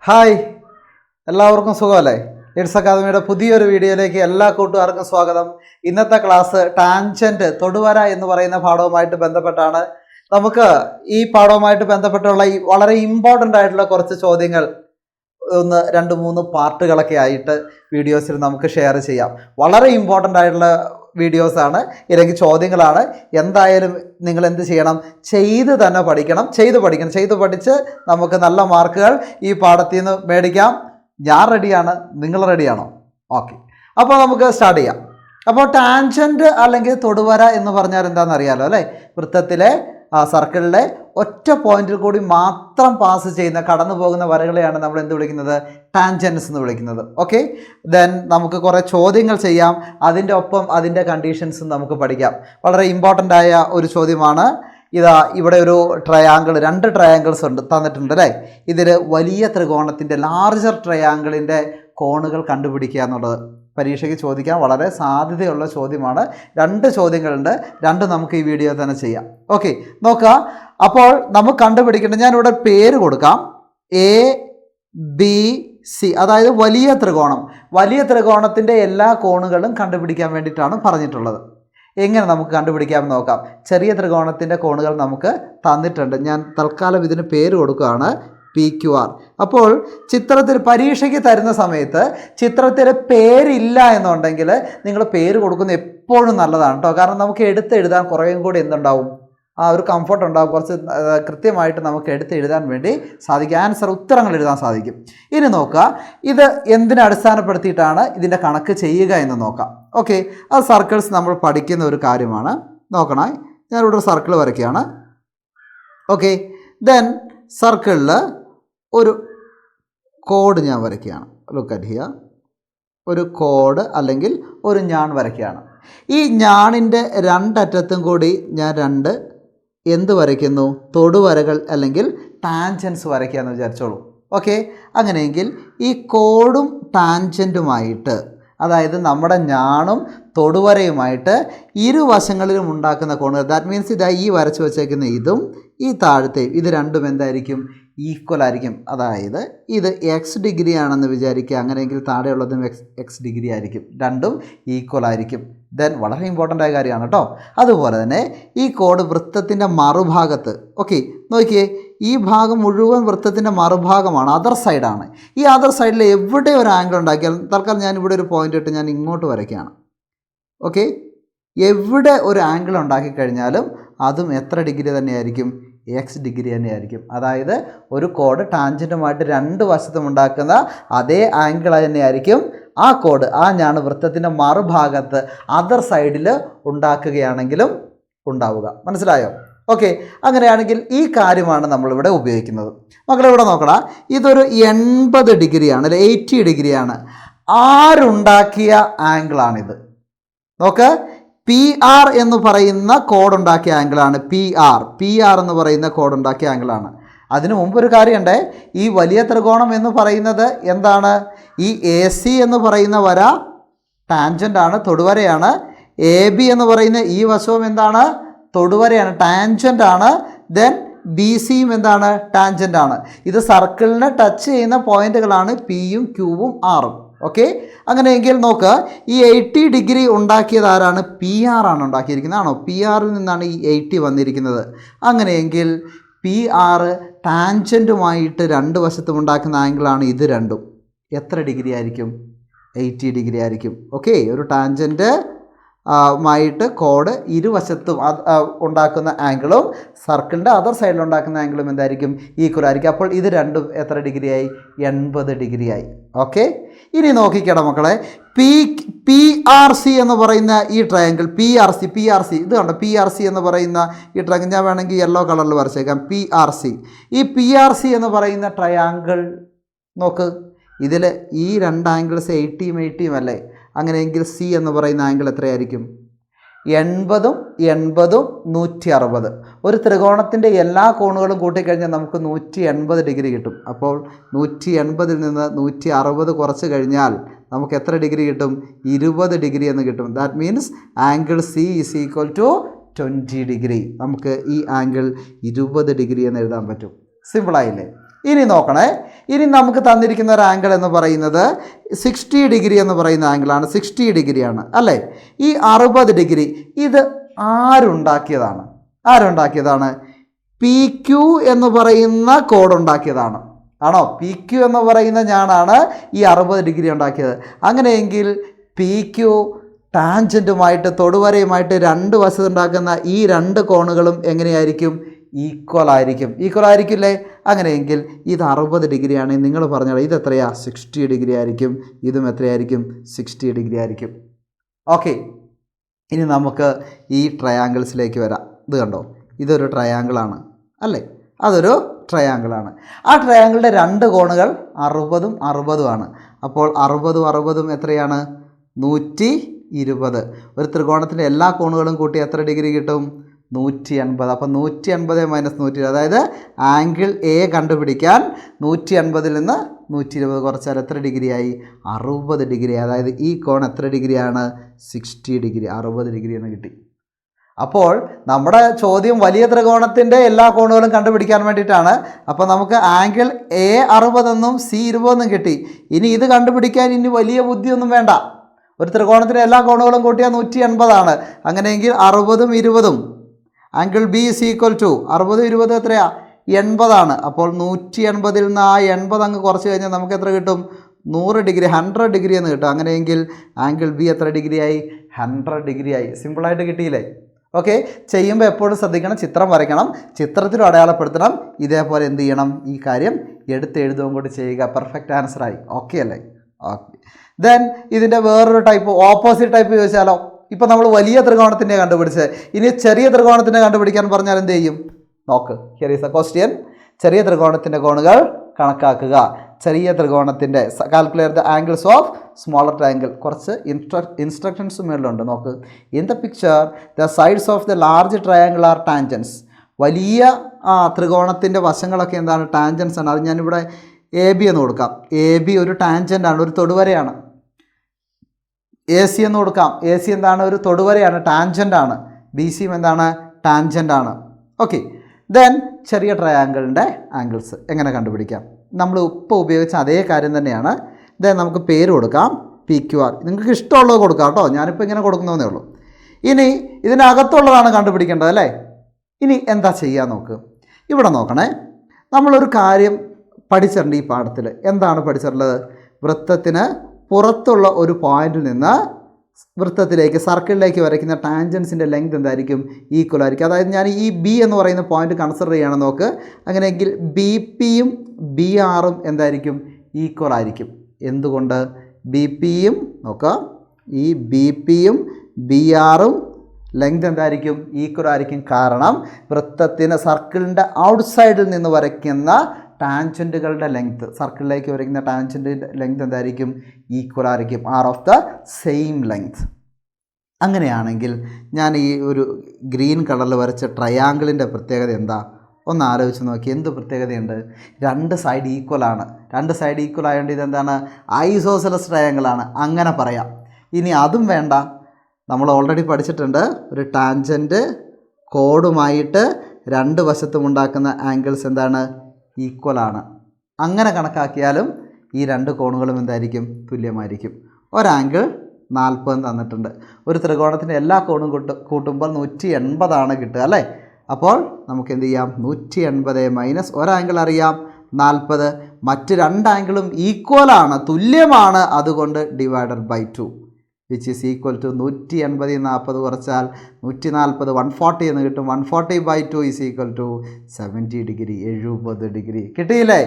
Hi, എല്ലാവർക്കും സുഖമല്ലേ? It's അക്കാദമിയുടെ പുതിയൊരു വീഡിയോയിലേക്ക് എല്ലാ കൂട്ടുകാർക്കും സ്വാഗതം. ഇന്നത്തെ ക്ലാസ് ടാൻജന്റ് തൊടുവര എന്ന് പറയുന്ന പാഠവുമായിട്ട് ബന്ധപ്പെട്ടാണ്. നമുക്ക് ഈ പാഠവുമായിട്ട് ബന്ധപ്പെട്ടുള്ള ഈ വളരെ ഇമ്പോർട്ടൻ്റ് ആയിട്ടുള്ള കുറച്ച് ചോദ്യങ്ങൾ ഒന്ന് 2-3 പാർട്ടുകളൊക്കെ ആയിട്ട് വീഡിയോസിൽ നമുക്ക് ഷെയർ ചെയ്യാം. വളരെ ഇമ്പോർട്ടൻ്റ് ആയിട്ടുള്ള വീഡിയോസാണ്, ഇല്ലെങ്കിൽ ചോദ്യങ്ങളാണ്. എന്തായാലും നിങ്ങൾ എന്ത് ചെയ്യണം? ചെയ്ത് തന്നെ പഠിക്കണം. ചെയ്ത് പഠിച്ച് നമുക്ക് നല്ല മാർക്കുകൾ ഈ പാഠത്തിൽ നിന്ന് മേടിക്കാം. ഞാൻ റെഡിയാണ്, നിങ്ങൾ റെഡിയാണോ? ഓക്കെ, അപ്പോൾ നമുക്ക് സ്റ്റാർട്ട് ചെയ്യാം. അപ്പോൾ ടാൻജൻറ്റ് അല്ലെങ്കിൽ തൊടുവര എന്ന് പറഞ്ഞാൽ എന്താണെന്ന് അറിയാലോ അല്ലേ? വൃത്തത്തിലെ സർക്കിളിലെ ഒറ്റ പോയിന്റിൽ കൂടി മാത്രം പാസ് ചെയ്യുന്ന കടന്നു പോകുന്ന വരകളെയാണ് നമ്മൾ എന്ത് വിളിക്കുന്നത്? ടാൻജൻസ് എന്ന് വിളിക്കുന്നത്. ഓക്കെ, ദെൻ നമുക്ക് കുറേ ചോദ്യങ്ങൾ ചെയ്യാം. അതിൻ്റെ ഒപ്പം അതിൻ്റെ കണ്ടീഷൻസും നമുക്ക് പഠിക്കാം. വളരെ ഇമ്പോർട്ടൻ്റ് ആയ ഒരു ചോദ്യമാണ്. ഇവിടെ ഒരു ട്രയാങ്കിൾ, 2 ട്രയാങ്കിൾസ് തന്നിട്ടുണ്ട് അല്ലേ? ഇതിൽ വലിയ ത്രികോണത്തിൻ്റെ ലാർജർ ട്രയാങ്കിളിൻ്റെ കോണുകൾ കണ്ടുപിടിക്കുക എന്നുള്ളത് പരീക്ഷയ്ക്ക് ചോദിക്കാൻ വളരെ സാധ്യതയുള്ള ചോദ്യമാണ്. 2 ചോദ്യങ്ങളുണ്ട്, 2 നമുക്ക് ഈ വീഡിയോ തന്നെ ചെയ്യാം. ഓക്കെ, നോക്കുക. അപ്പോൾ നമുക്ക് കണ്ടുപിടിക്കേണ്ടത്, ഞാനിവിടെ പേര് കൊടുക്കാം, ABC. അതായത് വലിയ ത്രികോണത്തിൻ്റെ എല്ലാ കോണുകളും കണ്ടുപിടിക്കാൻ വേണ്ടിയിട്ടാണ് പറഞ്ഞിട്ടുള്ളത്. എങ്ങനെ നമുക്ക് കണ്ടുപിടിക്കാമെന്ന് നോക്കാം. ചെറിയ ത്രികോണത്തിൻ്റെ കോണുകൾ നമുക്ക് തന്നിട്ടുണ്ട്. ഞാൻ തൽക്കാലം ഇതിന് പേര് കൊടുക്കുകയാണ്, PQR. അപ്പോൾ ചിത്രത്തിൽ പരീക്ഷയ്ക്ക് തരുന്ന സമയത്ത് ചിത്രത്തിൽ പേരില്ല എന്നുണ്ടെങ്കിൽ നിങ്ങൾ പേര് കൊടുക്കുന്നത് എപ്പോഴും നല്ലതാണ് കേട്ടോ. കാരണം നമുക്ക് എഴുതാൻ കുറേയും കൂടി എന്തുണ്ടാവും, ഒരു കംഫർട്ട് ഉണ്ടാവും. കുറച്ച് കൃത്യമായിട്ട് നമുക്ക് എഴുതാൻ വേണ്ടി സാധിക്കും. ഉത്തരങ്ങൾ എഴുതാൻ സാധിക്കും. ഇനി നോക്കുക, ഇത് എന്തിനെ അടിസ്ഥാനപ്പെടുത്തിയിട്ടാണ് ഇതിൻ്റെ കണക്ക് ചെയ്യുക എന്ന് നോക്കാം. ഓക്കെ, അത് സർക്കിൾസ് നമ്മൾ പഠിക്കുന്ന ഒരു കാര്യമാണ്. നോക്കണേ, ഞാനിവിടെ ഒരു സർക്കിൾ വരയ്ക്കുകയാണ്. ഓക്കെ, ദെൻ സർക്കിളിൽ ഒരു കോഡ് ഞാൻ വരയ്ക്കുകയാണ്. Look at here. ഒരു കോഡ് അല്ലെങ്കിൽ ഒരു ഞാൺ വരയ്ക്കുകയാണ്. ഈ ഞാണിൻ്റെ 2 അറ്റത്തും കൂടി ഞാൻ 2 എന്ത് വരയ്ക്കുന്നു? തൊടുവരകൾ അല്ലെങ്കിൽ ടാൻജൻസ് വരയ്ക്കുകയെന്ന് വിചാരിച്ചോളൂ. ഓക്കെ, അങ്ങനെയെങ്കിൽ ഈ കോഡും ടാൻജൻറ്റുമായിട്ട്, അതായത് നമ്മുടെ ഞാണും തൊടുവരയുമായിട്ട് ഇരുവശങ്ങളിലും ഉണ്ടാക്കുന്ന കോണുകൾ, ദാറ്റ് മീൻസ് ഇതാ ഈ വരച്ച് വെച്ചേക്കുന്ന ഇതും ഈ താഴത്തെയും, ഇത് രണ്ടും എന്തായിരിക്കും? ഈക്വൽ ആയിരിക്കും. അതായത് ഇത് എക്സ് ഡിഗ്രി ആണെന്ന് വിചാരിക്കുക, അങ്ങനെയെങ്കിൽ താഴെയുള്ളതും എക്സ് ഡിഗ്രി ആയിരിക്കും. രണ്ടും ഈക്വൽ ആയിരിക്കും. ദെൻ വളരെ ഇമ്പോർട്ടൻ്റ് ആയ കാര്യമാണ് കേട്ടോ. അതുപോലെ തന്നെ ഈ കോഡ് വൃത്തത്തിൻ്റെ മറുഭാഗത്ത്, ഓക്കെ നോക്കിയേ, ഈ ഭാഗം മുഴുവൻ വൃത്തത്തിൻ്റെ മറുഭാഗമാണ്, അതർ സൈഡാണ്. ഈ അതർ സൈഡിൽ എവിടെ ഒരു ആംഗിൾ ഉണ്ടാക്കിയാൽ, തൽക്കാലം ഞാൻ ഇവിടെ ഒരു പോയിൻ്റ് ഇട്ട് ഞാൻ ഇങ്ങോട്ട് വരയ്ക്കുകയാണ്. ഓക്കെ, എവിടെ ഒരു ആംഗിൾ ഉണ്ടാക്കി കഴിഞ്ഞാലും അതും എത്ര ഡിഗ്രി തന്നെയായിരിക്കും? എക്സ് ഡിഗ്രി തന്നെയായിരിക്കും. അതായത് ഒരു കോഡ് ടാൻജൻറ്റുമായിട്ട് 2 വശത്തും ഉണ്ടാക്കുന്ന അതേ ആംഗിൾ തന്നെയായിരിക്കും ആ കോഡ്, ഞാൻ വൃത്തത്തിൻ്റെ മറുഭാഗത്ത് അതർ സൈഡിൽ ഉണ്ടാക്കുകയാണെങ്കിലും ഉണ്ടാവുക. മനസ്സിലായോ? ഓക്കെ, അങ്ങനെയാണെങ്കിൽ ഈ കാര്യമാണ് നമ്മളിവിടെ ഉപയോഗിക്കുന്നത്. മക്കളിവിടെ നോക്കണം, ഇതൊരു 80 ഡിഗ്രിയാണ് അല്ലെ, 80 ഡിഗ്രിയാണ്. ആരുണ്ടാക്കിയ ആംഗിളാണിത്? നോക്ക്, PR എന്ന് പറയുന്ന കോഡുണ്ടാക്കിയ ആംഗിളാണ്. PR എന്ന് പറയുന്ന കോഡുണ്ടാക്കിയ ആംഗിളാണ്. അതിനു മുമ്പൊരു കാര്യമുണ്ട്. ഈ വലിയ ത്രികോണം എന്ന് പറയുന്നത് എന്താണ്? ഈ AC എന്ന് പറയുന്ന വര ടാൻജൻ്റാണ്, തൊടുവരയാണ്. AB എന്ന് പറയുന്ന ഈ വശവും എന്താണ്? തൊടുവരയാണ്, ടാൻജൻ്റാണ്. ദെൻ BCയും എന്താണ്? ടാൻജൻ്റാണ്. ഇത് സർക്കിളിനെ ടച്ച് ചെയ്യുന്ന പോയിന്റുകളാണ് Pയും Qവും Rഉം. ഓക്കെ, അങ്ങനെയെങ്കിൽ നോക്ക്, ഈ 80 ഡിഗ്രി ഉണ്ടാക്കിയത് ആരാണ്? PR ആണ് ഉണ്ടാക്കിയിരിക്കുന്നത്. ആണോ? PRൽ നിന്നാണ് ഈ 80 വന്നിരിക്കുന്നത്. അങ്ങനെയെങ്കിൽ PR ടാൻജൻറ്റുമായിട്ട് 2 വശത്തും ഉണ്ടാക്കുന്ന ആംഗിളാണ് ഇത് രണ്ടും. എത്ര ഡിഗ്രി ആയിരിക്കും? 80 ഡിഗ്രി ആയിരിക്കും. ഓക്കെ, ഒരു ടാൻജൻറ്റ് മായിട്ട് കോഡ് ഇരുവശത്തും ഉണ്ടാക്കുന്ന ആംഗിളും സർക്കിളിൻ്റെ അതർ സൈഡിൽ ഉണ്ടാക്കുന്ന ആംഗിളും എന്തായിരിക്കും? ഈക്വൽ ആയിരിക്കും. അപ്പോൾ ഇത് രണ്ടും എത്ര ഡിഗ്രിയായി? 80 ഡിഗ്രിയായി. ഓക്കെ, ഇനി നോക്കിക്കേടാ മക്കളെ, PRC എന്ന് പറയുന്ന ഈ ട്രയാങ്കിൾ, PRC ഇത് കണ്ടോ? PRC എന്ന് പറയുന്ന ഈ ട്രയാങ്കിൾ ഞാൻ വേണമെങ്കിൽ യെല്ലോ കളറിൽ വരച്ചേക്കാം. PRC, ഈ PRC എന്ന് പറയുന്ന ട്രയാങ്കിൾ നോക്ക്, ഇതിൽ ഈ 2 ആംഗിൾസ് 80യും 80യും അല്ലേ? അങ്ങനെയെങ്കിൽ C എന്ന് പറയുന്ന ആംഗിൾ എത്രയായിരിക്കും? 80ഉം 80ഉം 160. ഒരു ത്രികോണത്തിൻ്റെ എല്ലാ കോണുകളും കൂട്ടിക്കഴിഞ്ഞാൽ നമുക്ക് 180 ഡിഗ്രി കിട്ടും. അപ്പോൾ 180ൽ നിന്ന് 160 കുറച്ച് കഴിഞ്ഞാൽ നമുക്ക് എത്ര ഡിഗ്രി കിട്ടും? 20 ഡിഗ്രി എന്ന് കിട്ടും. That means angle C is equal to 20 degree. നമുക്ക് ഈ ആംഗിൾ 20 ഡിഗ്രി എന്ന് എഴുതാൻ പറ്റും. സിമ്പിളായില്ലേ? ഇനി നോക്കണേ, ഇനി നമുക്ക് തന്നിരിക്കുന്ന ഒരു ആംഗിൾ എന്ന് പറയുന്നത് 60 ഡിഗ്രി എന്ന് പറയുന്ന ആംഗിളാണ്. 60 ഡിഗ്രിയാണ് അല്ലേ? ഈ 60 ഡിഗ്രി ഇത് ആരുണ്ടാക്കിയതാണ്? പി ക്യു എന്ന് പറയുന്ന കോഡ് ഉണ്ടാക്കിയതാണ്. ആണോ? പി ക്യു എന്ന് പറയുന്ന ഞാനാണ് ഈ 60 ഡിഗ്രി ഉണ്ടാക്കിയത്. അങ്ങനെയെങ്കിൽ പി ക്യു ടാൻജൻറ്റുമായിട്ട് തൊടുവരയുമായിട്ട് രണ്ട് വശത്തുണ്ടാക്കുന്ന ഈ രണ്ട് കോണുകളും എങ്ങനെയായിരിക്കും? ഈക്വൽ ആയിരിക്കില്ലേ? അങ്ങനെയെങ്കിൽ ഇത് 60 ഡിഗ്രിയാണ്. നിങ്ങൾ പറഞ്ഞാൽ ഇത് എത്രയാ? 60 ഡിഗ്രി ആയിരിക്കും. ഇതും എത്രയായിരിക്കും? 60 ഡിഗ്രി ആയിരിക്കും. ഓക്കെ, ഇനി നമുക്ക് ഈ ട്രയാങ്കിൾസിലേക്ക് വരാം. ഇത് കണ്ടോ, ഇതൊരു ട്രയാങ്കിളാണ് അല്ലേ? അതൊരു ട്രയാങ്കിളാണ്. ആ ട്രയാങ്കിളിൻ്റെ രണ്ട് കോണുകൾ 60ഉം 60ഉമാണ്. അപ്പോൾ 60ഉം 60ഉം എത്രയാണ്? 120. ഒരു ത്രികോണത്തിൻ്റെ എല്ലാ കോണുകളും കൂട്ടി എത്ര ഡിഗ്രി കിട്ടും? 180. അപ്പോൾ 180 - 120, അതായത് ആംഗിൾ എ കണ്ടുപിടിക്കാൻ 180ൽ നിന്ന് 120 കുറച്ചാൽ എത്ര ഡിഗ്രിയായി? 60 ഡിഗ്രി. അതായത് ഈ കോൺ എത്ര ഡിഗ്രിയാണ്? 60 ഡിഗ്രി. 60 ഡിഗ്രി എന്ന് കിട്ടി. അപ്പോൾ നമ്മുടെ ചോദ്യം വലിയ ത്രികോണത്തിൻ്റെ എല്ലാ കോണുകളും കണ്ടുപിടിക്കാൻ വേണ്ടിയിട്ടാണ്. അപ്പോൾ നമുക്ക് ആംഗിൾ എ 60 എന്നും സി 20 എന്നും കിട്ടി. ഇനി ഇത് കണ്ടുപിടിക്കാൻ ഇനി വലിയ ബുദ്ധിയൊന്നും വേണ്ട. ഒരു ത്രികോണത്തിൻ്റെ എല്ലാ കോണുകളും കൂട്ടിയാൽ 180 ആണ്. അങ്ങനെയെങ്കിൽ 60ഉം 20ഉം angle B is equal to 60 20 എത്രയാ? 80 ആണ്. അപ്പോൾ 180ൽ നിന്ന് ആ 80 അങ്ങ് കുറച്ച് കഴിഞ്ഞാൽ നമുക്ക് എത്ര കിട്ടും? 100 ഡിഗ്രി, 100 ഡിഗ്രി എന്ന് കിട്ടും. അങ്ങനെയെങ്കിൽ ആംഗിൾ ബി എത്ര ഡിഗ്രിയായി? 100 ഡിഗ്രിയായി. സിമ്പിളായിട്ട് കിട്ടിയില്ലേ? ഓക്കെ, ചെയ്യുമ്പോൾ എപ്പോഴും ശ്രദ്ധിക്കണം, ചിത്രം വരയ്ക്കണം, ചിത്രത്തിലും അടയാളപ്പെടുത്തണം. ഇതേപോലെ എന്ത് ചെയ്യണം? ഈ കാര്യം എഴുതുകയും കൂടി ചെയ്യുക. പെർഫെക്റ്റ് ആൻസറായി. ഓക്കെ അല്ലേ? ഓക്കെ. ദെൻ ഇതിൻ്റെ വേറൊരു ടൈപ്പ്, ഓപ്പോസിറ്റ് ടൈപ്പ് ചോദിച്ചാലോ? ഇപ്പോൾ നമ്മൾ വലിയ ത്രികോണത്തിൻ്റെ കണ്ടുപിടിച്ചത്, ഇനി ചെറിയ ത്രികോണത്തിൻ്റെ കണ്ടുപിടിക്കാൻ പറഞ്ഞാൽ എന്ത് ചെയ്യും? നോക്ക്, ഹിയർ ഈസ് എ ക്വസ്റ്റ്യൻ. ചെറിയ ത്രികോണത്തിൻ്റെ കോണുകൾ കണക്കാക്കുക. ചെറിയ ത്രികോണത്തിൻ്റെ calculate the angles of smaller triangle. കുറച്ച് ഇൻസ്ട്രക്ഷൻസ് മേളിലുണ്ട്. നോക്ക്. In the picture the sides of the large triangle are tangents. വലിയ ത്രികോണത്തിൻ്റെ വശങ്ങളൊക്കെ എന്താണ്? ടാൻജൻസ് ആണ്. അത് ഞാനിവിടെ എ ബി എന്ന് കൊടുക്കാം. എ ബി ഒരു ടാൻജൻ്റാണ്, ഒരു തൊടുവരയാണ്. എ സി എന്ന് കൊടുക്കാം. എ സി എന്താണ്? ഒരു തൊടുവരയാണ്, ടാൻജൻ്റാണ്. ബി സിയും എന്താണ്? ടാൻജൻ്റാണ്. ഓക്കെ. ദെൻ ചെറിയ ട്രയാങ്കിളിൻ്റെ ആംഗിൾസ് എങ്ങനെ കണ്ടുപിടിക്കാം? നമ്മൾ ഇപ്പോൾ ഉപയോഗിച്ച അതേ കാര്യം തന്നെയാണ്. ദെൻ നമുക്ക് പേര് കൊടുക്കാം, പി ക്യു ആർ. നിങ്ങൾക്ക് ഇഷ്ടമുള്ളത് കൊടുക്കാം കേട്ടോ, ഞാനിപ്പോൾ ഇങ്ങനെ കൊടുക്കുന്നതേ ഉള്ളൂ. ഇനി ഇതിനകത്തുള്ളതാണ് കണ്ടുപിടിക്കേണ്ടത് അല്ലേ? ഇനി എന്താ ചെയ്യുക നോക്ക്. ഇവിടെ നോക്കണേ, നമ്മളൊരു കാര്യം പഠിച്ചിട്ടുണ്ട് ഈ പാഠത്തിൽ. എന്താണ് പഠിച്ചിട്ടുള്ളത്? വൃത്തത്തിന് പുറത്തുള്ള ഒരു പോയിന്റിൽ നിന്ന് വൃത്തത്തിലേക്ക്, സർക്കിളിലേക്ക് വരയ്ക്കുന്ന ടാൻജൻസിൻ്റെ ലെങ്ത് എന്തായിരിക്കും? ഈക്വൽ ആയിരിക്കും. അതായത് ഞാൻ ഈ ബി എന്ന് പറയുന്ന പോയിന്റ് കൺസിഡർ ചെയ്യണം നോക്ക്. അങ്ങനെയെങ്കിൽ ബി പിയും ബി ആറും എന്തായിരിക്കും? ഈക്വൽ ആയിരിക്കും. എന്തുകൊണ്ട്? ബി പിയും നോക്കുക, ഈ ബി പിയും ബി ആറും ലെങ്ത് എന്തായിരിക്കും? ഈക്വൽ ആയിരിക്കും. കാരണം വൃത്തത്തിന് സർക്കിളിൻ്റെ ഔട്ട്സൈഡിൽ നിന്ന് വരയ്ക്കുന്ന ടാൻജൻറ്റുകളുടെ ലെങ്ത്ത്, സർക്കിളിലേക്ക് വരയ്ക്കുന്ന ടാൻജൻറ്റിൻ്റെ ലെങ്ത് എന്തായിരിക്കും? ഈക്വൽ ആയിരിക്കും. Are of the same length. അങ്ങനെയാണെങ്കിൽ ഞാൻ ഈ ഒരു ഗ്രീൻ കളറിൽ വരച്ച ട്രയാങ്കിളിൻ്റെ പ്രത്യേകത എന്താ? ഒന്ന് ആലോചിച്ച് നോക്കി. എന്ത് പ്രത്യേകതയുണ്ട്? രണ്ട് സൈഡ് ഈക്വലാണ്. രണ്ട് സൈഡ് ഈക്വൽ ആയതുകൊണ്ട് ഇതെന്താണ്? ഐസോസെലസ് ട്രയാങ്കിളാണ്. അങ്ങനെ പറയാം. ഇനി അതും വേണ്ട, നമ്മൾ ഓൾറെഡി പഠിച്ചിട്ടുണ്ട്. ഒരു ടാൻജൻറ്റ് കോഡുമായിട്ട് രണ്ട് വശത്തും ഉണ്ടാക്കുന്ന ആംഗിൾസ് എന്താണ്? ഈക്വലാണ്. അങ്ങനെ കണക്കാക്കിയാലും ഈ രണ്ട് കോണുകളും എന്തായിരിക്കും? തുല്യമായിരിക്കും. ഒരാംഗിൾ 40 തന്നിട്ടുണ്ട്. ഒരു ത്രികോണത്തിൻ്റെ എല്ലാ കോണും കൂട്ടുമ്പോൾ 180 കിട്ടുക അല്ലേ? അപ്പോൾ നമുക്ക് എന്ത് ചെയ്യാം? 180 - ഒരാംഗിൾ അറിയാം 40. മറ്റ് രണ്ട് ആംഗിളും ഈക്വലാണ്, തുല്യമാണ്. അതുകൊണ്ട് divided by 2 which is equal to 180 40 കുറച്ചാൽ 140, 140 എന്ന് കിട്ടും. 140/2 is equal to 70 degree. 70 degree കിട്ടിയില്ലേ?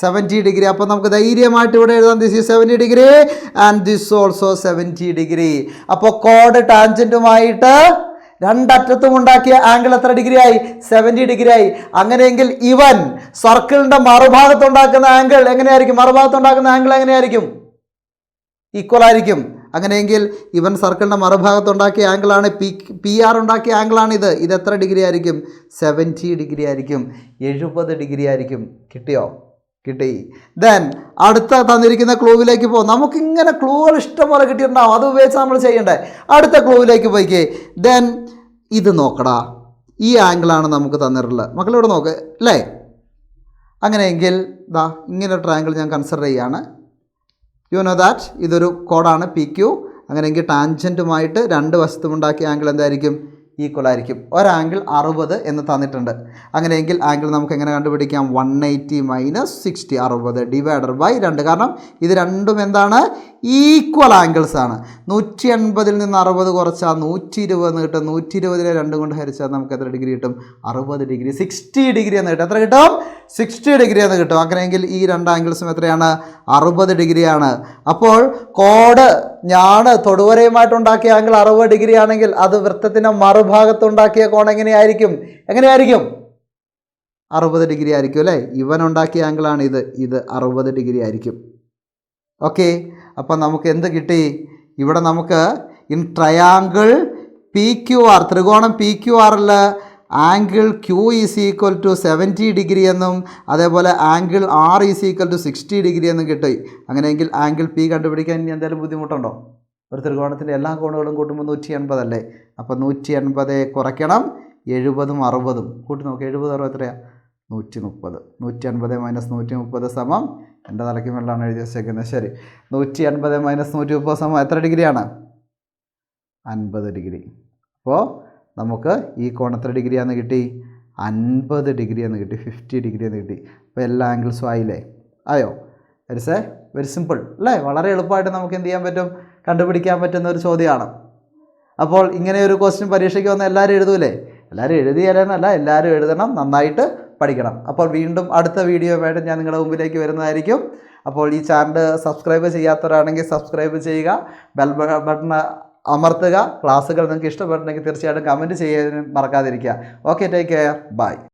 70 ഡിഗ്രി. അപ്പോൾ നമുക്ക് ധൈര്യമായിട്ട് ഇവിടെ എഴുതാം, this is 70 degree and this also 70 degree. അപ്പോൾ കോഡ് ടാൻജൻറ്റുമായിട്ട് രണ്ടറ്റത്തും ഉണ്ടാക്കിയ ആംഗിൾ എത്ര ഡിഗ്രി ആയി? 70 ഡിഗ്രി ആയി. അങ്ങനെയെങ്കിൽ ഇവൻ സർക്കിളിൻ്റെ മറുഭാഗത്തുണ്ടാക്കുന്ന ആംഗിൾ എങ്ങനെയായിരിക്കും? മറുഭാഗത്തുണ്ടാക്കുന്ന ആംഗിൾ എങ്ങനെയായിരിക്കും? ഈക്വൽ ആയിരിക്കും. അങ്ങനെയെങ്കിൽ ഇവൻ സർക്കിളിൻ്റെ മറുഭാഗത്തുണ്ടാക്കിയ ആംഗിളാണ് പി ആർ ഉണ്ടാക്കിയ ആംഗിളാണിത്. ഇത് എത്ര ഡിഗ്രി ആയിരിക്കും? 70 ഡിഗ്രി ആയിരിക്കും. 70 ഡിഗ്രി ആയിരിക്കും. കിട്ടിയോ? കിട്ടി. ദെൻ അടുത്ത തന്നിരിക്കുന്ന ക്ലൂവിലേക്ക് പോകും. നമുക്കിങ്ങനെ ക്ലൂകൾ ഇഷ്ടംപോലെ കിട്ടിയിട്ടുണ്ടാവും, അത് ഉപയോഗിച്ച് നമ്മൾ ചെയ്യണ്ടേ. അടുത്ത ക്ലൂവിലേക്ക് പോയിക്കേ. ദെൻ ഇത് നോക്കടാ, ഈ ആംഗിളാണ് നമുക്ക് തന്നിട്ടുള്ളത്. മക്കളിവിടെ നോക്ക് അല്ലേ? അങ്ങനെയെങ്കിൽ ദാ ഇങ്ങനെ ട്രയാങ്കിൾ ഞാൻ കൺസിഡർ ചെയ്യുകയാണ്. യു നോ ദാറ്റ് ഇതൊരു കോഡാണ് PQ. അങ്ങനെയെങ്കിൽ ടാൻജൻറ്റുമായിട്ട് രണ്ട് വശത്തും ഉണ്ടാക്കിയ ആംഗിൾ എന്തായിരിക്കും? ഈക്വൽ ആയിരിക്കും. ഒരാംഗിൾ 60 എന്ന് തന്നിട്ടുണ്ട്. അങ്ങനെയെങ്കിൽ ആംഗിൾ നമുക്ക് എങ്ങനെ കണ്ടുപിടിക്കാം? 180 മൈനസ് 60, 60 ഡിവൈഡർ ബൈ 2. കാരണം ഇത് രണ്ടും എന്താണ്? ഈക്വൽ ആംഗിൾസ് ആണ്. 180ൽ നിന്ന് 60 കുറച്ചാൽ 120 കിട്ടും. 120നെ 2 കൊണ്ട് ഹരിച്ചാൽ നമുക്ക് എത്ര ഡിഗ്രി കിട്ടും? 60 ഡിഗ്രി, 60 ഡിഗ്രി എന്ന് കിട്ടും. എത്ര കിട്ടും? 60 ഡിഗ്രി എന്ന് കിട്ടും. അങ്ങനെയെങ്കിൽ ഈ രണ്ട് ആംഗിൾസും എത്രയാണ്? 60 ഡിഗ്രിയാണ്. അപ്പോൾ കോഡ് ഞാൻ തൊടുവരയുമായിട്ടുണ്ടാക്കിയ ആംഗിൾ 60 ഡിഗ്രി ആണെങ്കിൽ അത് വൃത്തത്തിൻ്റെ മറുഭാഗത്തുണ്ടാക്കിയ കോൺ എങ്ങനെയായിരിക്കും? 60 ഡിഗ്രി ആയിരിക്കും അല്ലേ? ഇവനുണ്ടാക്കിയ ആംഗിളാണ് ഇത് 60 ഡിഗ്രി ആയിരിക്കും. ഓക്കെ, അപ്പം നമുക്ക് എന്ത് കിട്ടി? ഇവിടെ നമുക്ക് ഇൻ ട്രയാങ്കിൾ PQR, ത്രികോണം PQRൽ angle Q is equal to 70 degree എന്നും അതേപോലെ angle R is equal to 60 degree എന്നും കിട്ടി. അങ്ങനെയെങ്കിൽ ആംഗിൾ P കണ്ടുപിടിക്കാൻ ഇനി എന്തെങ്കിലും ബുദ്ധിമുട്ടുണ്ടോ? ഒരു ത്രികോണത്തിൻ്റെ എല്ലാ കോണുകളും കൂട്ടുമ്പോൾ 180 അല്ലേ? അപ്പോൾ 180 കുറയ്ക്കണം 70ഉം 60ഉം കൂട്ടി നോക്കുക. 70 60 എത്രയാണ്? 130. 180 മൈനസ് 130 സമം, എൻ്റെ തലയ്ക്ക് മേലാണ് എഴുതി വെച്ചേക്കുന്നത്. ശരി, 180 മൈനസ് 130 സമം എത്ര ഡിഗ്രിയാണ്? 50 ഡിഗ്രി. അപ്പോൾ നമുക്ക് ഈ കോൺ എത്ര ഡിഗ്രിയാണെന്ന് കിട്ടി? 50 ഡിഗ്രി എന്ന് കിട്ടി, 50 ഡിഗ്രി എന്ന് കിട്ടി. അപ്പോൾ എല്ലാ ആംഗിൾസും ആയില്ലേ? ആയോ? ഇറ്റ്സ് വെരി സിമ്പിൾ അല്ലേ? വളരെ എളുപ്പമായിട്ട് നമുക്ക് എന്ത് ചെയ്യാൻ പറ്റും? കണ്ടുപിടിക്കാൻ പറ്റുന്ന ഒരു ചോദ്യമാണ്. അപ്പോൾ ഇങ്ങനെ ഒരു ക്വസ്റ്റ്യൻ പരീക്ഷയ്ക്ക് വന്ന് എല്ലാവരും എഴുതൂലേ? എല്ലാവരും എഴുതിയാലെന്നല്ല, എല്ലാവരും എഴുതണം, നന്നായിട്ട് പഠിക്കണം. അപ്പോൾ വീണ്ടും അടുത്ത വീഡിയോയുമായിട്ട് ഞാൻ നിങ്ങളുടെ മുമ്പിലേക്ക് വരുന്നതായിരിക്കും. അപ്പോൾ ഈ ചാനൽ സബ്സ്ക്രൈബ് ചെയ്യാത്തവരാണെങ്കിൽ സബ്സ്ക്രൈബ് ചെയ്യുക, ബെൽ ബട്ടൺ അമർത്തുക. ക്ലാസ്സുകൾ നിങ്ങൾക്ക് ഇഷ്ടപ്പെട്ടിട്ടുണ്ടെങ്കിൽ തീർച്ചയായിട്ടും കമൻറ്റ് ചെയ്യാനും മറക്കാതിരിക്കുക. Okay, take care, by.